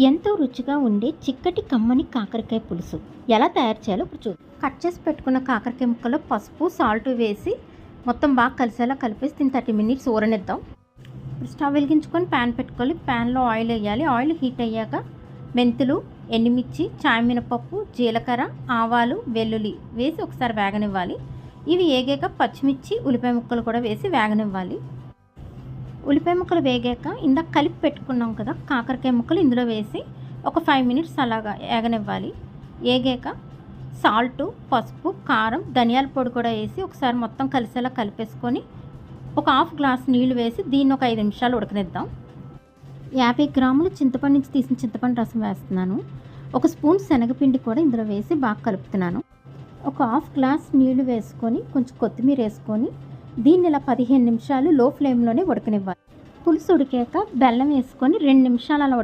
ఎంతో రుచిగా ఉండే చిక్కటి కమ్మని కాకరకాయ పులుసు ఎలా తయారు చేయాలో ఇప్పుడు చూద్దాం. కట్ చేసి పెట్టుకున్న కాకరకాయ ముక్కలో పసుపు సాల్ట్ వేసి మొత్తం బాగా కలిసేలా కలిపేసి దీన్ని 30 మినిట్స్ ఊరనిద్దాం. స్టవ్ వెలిగించుకొని ప్యాన్ పెట్టుకోవాలి. ప్యాన్లో ఆయిల్ వేయాలి. ఆయిల్ హీట్ అయ్యాక మెంతులు, ఎండుమిర్చి, చాయ్ మినపప్పు, జీలకర్ర, ఆవాలు, వెల్లుల్లి వేసి ఒకసారి వేగనివ్వాలి. ఇవి వేగాక పచ్చిమిర్చి, ఉల్లిపాయ ముక్కలు కూడా వేసి వేగనివ్వాలి. ఉల్లిపాయ ముక్కలు వేగాక ఇందాక కలిపి పెట్టుకున్నాం కదా కాకరకాయ ముక్కలు ఇందులో వేసి ఒక 5 మినిట్స్ అలాగా వేగనివ్వాలి. వేగాక సాల్టు, పసుపు, కారం, ధనియాల పొడి కూడా వేసి ఒకసారి మొత్తం కలిసేలా కలిపేసుకొని ఒక హాఫ్ గ్లాస్ నీళ్లు వేసి దీన్ని ఒక 5 నిమిషాలు ఉడకనిద్దాం. 50 గ్రాములు చింతపండు నుంచి తీసిన చింతపండు రసం వేస్తున్నాను. ఒక స్పూన్ శనగపిండి కూడా ఇందులో వేసి బాగా కలుపుతున్నాను. ఒక హాఫ్ గ్లాస్ నీళ్లు వేసుకొని కొంచెం కొత్తిమీర వేసుకొని దీన్ని ఇలా 15 నిమిషాలు లో ఫ్లేమ్లోనే ఉడకనివ్వాలి. పులుసు ఉడికాక బెల్లం వేసుకొని 2 నిమిషాలు అలా